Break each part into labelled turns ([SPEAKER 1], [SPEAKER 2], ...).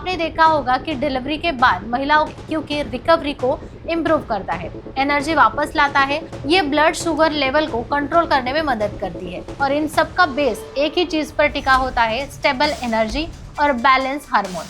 [SPEAKER 1] आपने देखा होगा कि डिलीवरी के बाद महिलाओं की रिकवरी को इम्प्रूव करता है, एनर्जी वापस लाता है। ये ब्लड शुगर लेवल को कंट्रोल करने में मदद करती है और इन सब का बेस एक ही चीज पर टिका होता है, स्टेबल एनर्जी और बैलेंस हार्मोन।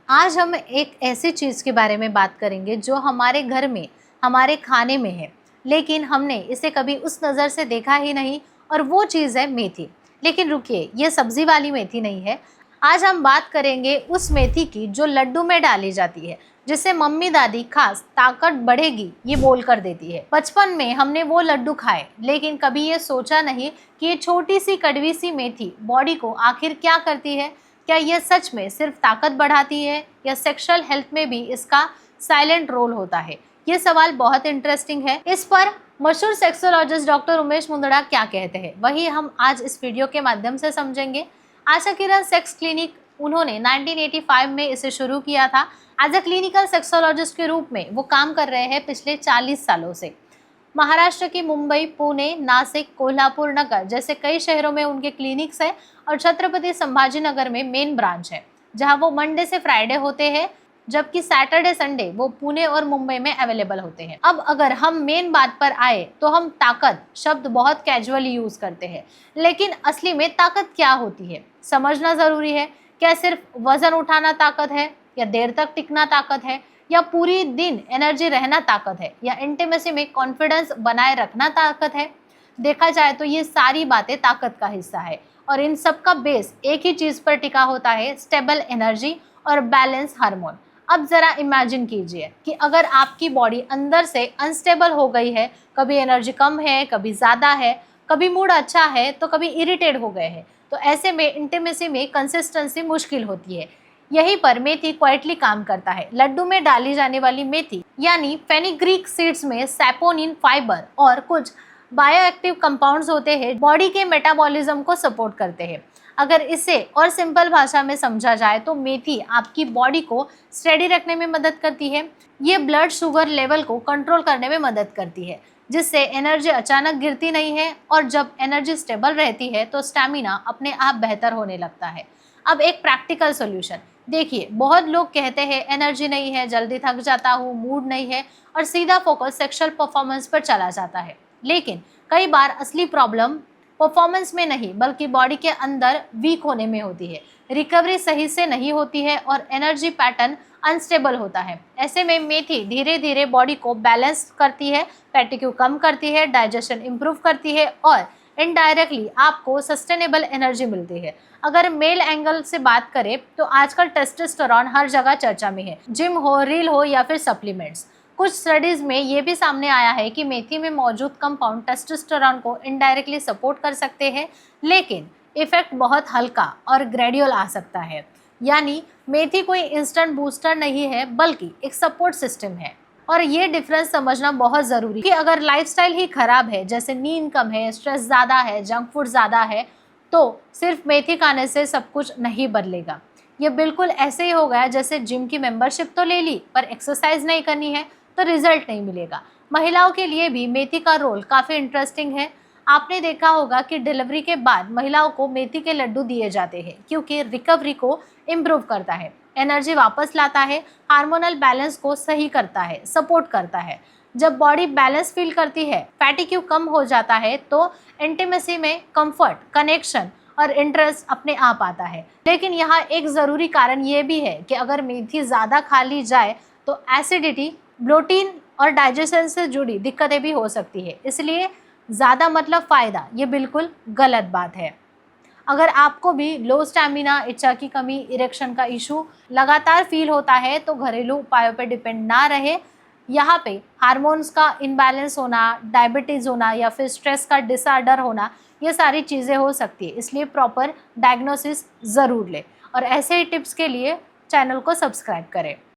[SPEAKER 1] आज हम एक ऐसी चीज़ के बारे में बात करेंगे जो हमारे घर में, हमारे खाने में है, लेकिन हमने इसे कभी उस नज़र से देखा ही नहीं, और वो चीज़ है मेथी। लेकिन रुकिए, ये सब्जी वाली मेथी नहीं है। आज हम बात करेंगे उस मेथी की जो लड्डू में डाली जाती है, जिसे मम्मी दादी खास ताकत बढ़ेगी ये बोल कर देती है। बचपन में हमने वो लड्डू खाए, लेकिन कभी ये सोचा नहीं कि ये छोटी सी कड़वी सी मेथी बॉडी को आखिर क्या करती है। क्या यह सच में सिर्फ ताकत बढ़ाती है या सेक्सुअल हेल्थ में भी इसका साइलेंट रोल होता है? ये सवाल बहुत इंटरेस्टिंग है। इस पर मशहूर सेक्सोलॉजिस्ट डॉक्टर उमेश मुंदड़ा क्या कहते हैं, वही हम आज इस वीडियो के माध्यम से समझेंगे। आशा किरण सेक्स क्लिनिक, उन्होंने 1985 में इसे शुरू किया था। एज अ क्लिनिकल सेक्सोलॉजिस्ट के रूप में वो काम कर रहे हैं पिछले 40 सालों से। महाराष्ट्र की मुंबई, पुणे, नासिक, कोल्हापुर नगर जैसे कई शहरों में उनके क्लिनिक्स हैं और छत्रपति संभाजी नगर में मेन ब्रांच है, जहां वो मंडे से फ्राइडे होते हैं, जबकि सैटरडे संडे वो पुणे और मुंबई में अवेलेबल होते हैं। अब अगर हम मेन बात पर आए तो हम ताकत शब्द बहुत कैजुअली यूज करते हैं, लेकिन असली में ताकत क्या होती है समझना जरूरी है। क्या सिर्फ वजन उठाना ताकत है, या देर तक टिकना ताकत है, या पूरी दिन एनर्जी रहना ताकत है, या इंटीमेसी में कॉन्फिडेंस बनाए रखना ताकत है? देखा जाए तो ये सारी बातें ताकत का हिस्सा है, और इन सब का बेस एक ही चीज पर टिका होता है, स्टेबल एनर्जी और बैलेंस हार्मोन। अब जरा इमेजिन कीजिए कि अगर आपकी बॉडी अंदर से अनस्टेबल हो गई है, कभी एनर्जी कम है, कभी ज़्यादा है, कभी मूड अच्छा है तो कभी इरिटेट हो गए हैं, तो ऐसे में इंटीमेसी में कंसिस्टेंसी मुश्किल होती है। यहीं पर मेथी क्वाइटली काम करता है। लड्डू में डाली जाने वाली मेथी यानी फेनिग्रीक सीड्स में सैपोनिन, फाइबर और कुछ बायोएक्टिव कंपाउंड्स होते हैं, बॉडी के मेटाबॉलिज्म को सपोर्ट करते हैं। अगर इसे और सिंपल भाषा में समझा जाए तो मेथी आपकी बॉडी को स्टेडी रखने में मदद करती है। ये ब्लड शुगर लेवल को कंट्रोल करने में मदद करती है, जिससे एनर्जी अचानक गिरती नहीं है, और जब एनर्जी स्टेबल रहती है तो स्टैमिना अपने आप बेहतर होने लगता है। अब एक प्रैक्टिकल सॉल्यूशन देखिए, बहुत लोग कहते हैं एनर्जी नहीं है, जल्दी थक जाता हूँ, मूड नहीं है, और सीधा फोकस सेक्सुअल परफॉर्मेंस पर चला जाता है। लेकिन कई बार असली प्रॉब्लम परफॉर्मेंस में नहीं बल्कि बॉडी के अंदर वीक होने में होती है। रिकवरी सही से नहीं होती है और एनर्जी पैटर्न अनस्टेबल होता है। ऐसे में मेथी धीरे धीरे बॉडी को बैलेंस करती है, फैटिग्यू कम करती है, डाइजेशन इंप्रूव करती है और इनडायरेक्टली आपको सस्टेनेबल एनर्जी मिलती है। अगर मेल एंगल से बात करें तो आजकल टेस्टोस्टेरोन हर जगह चर्चा में है, जिम हो, रील हो या फिर सप्लीमेंट्स। कुछ स्टडीज में ये भी सामने आया है कि मेथी में मौजूद कंपाउंड टेस्टोस्टेरोन को इनडायरेक्टली सपोर्ट कर सकते हैं, लेकिन इफेक्ट बहुत हल्का और ग्रेजुअल आ सकता है। यानी मेथी कोई इंस्टेंट बूस्टर नहीं है, बल्कि एक सपोर्ट सिस्टम है। और ये डिफरेंस समझना बहुत ज़रूरी है कि अगर लाइफस्टाइल ही खराब है, जैसे नींद कम है, स्ट्रेस ज़्यादा है, जंक फूड ज़्यादा है, तो सिर्फ मेथी खाने से सब कुछ नहीं बदलेगा। ये बिल्कुल ऐसे ही हो गया जैसे जिम की मेंबरशिप तो ले ली पर एक्सरसाइज नहीं करनी है तो रिजल्ट नहीं मिलेगा। महिलाओं के लिए भी मेथी का रोल काफ़ी इंटरेस्टिंग है। आपने देखा होगा कि डिलीवरी के बाद महिलाओं को मेथी के लड्डू दिए जाते हैं, क्योंकि रिकवरी को इम्प्रूव करता है, एनर्जी वापस लाता है, हार्मोनल बैलेंस को सही करता है, सपोर्ट करता है। जब बॉडी बैलेंस फील करती है, फैटिग्यू कम हो जाता है, तो इंटीमेसी में कंफर्ट, कनेक्शन और इंटरेस्ट अपने आप आता है। लेकिन यहाँ एक ज़रूरी कारण ये भी है कि अगर मेथी ज़्यादा खा ली जाए तो एसिडिटी, ब्लोटिन और डाइजेशन से जुड़ी दिक्कतें भी हो सकती है। इसलिए ज़्यादा मतलब फ़ायदा, ये बिल्कुल गलत बात है। अगर आपको भी लो स्टैमिना, इच्छा की कमी, इरेक्शन का इशू लगातार फील होता है तो घरेलू उपायों पर डिपेंड ना रहे। यहाँ पे हार्मोन्स का इम्बैलेंस होना, डायबिटीज़ होना या फिर स्ट्रेस का डिसऑर्डर होना, ये सारी चीज़ें हो सकती है। इसलिए प्रॉपर डायग्नोसिस ज़रूर लें, और ऐसे ही टिप्स के लिए चैनल को सब्सक्राइब करें।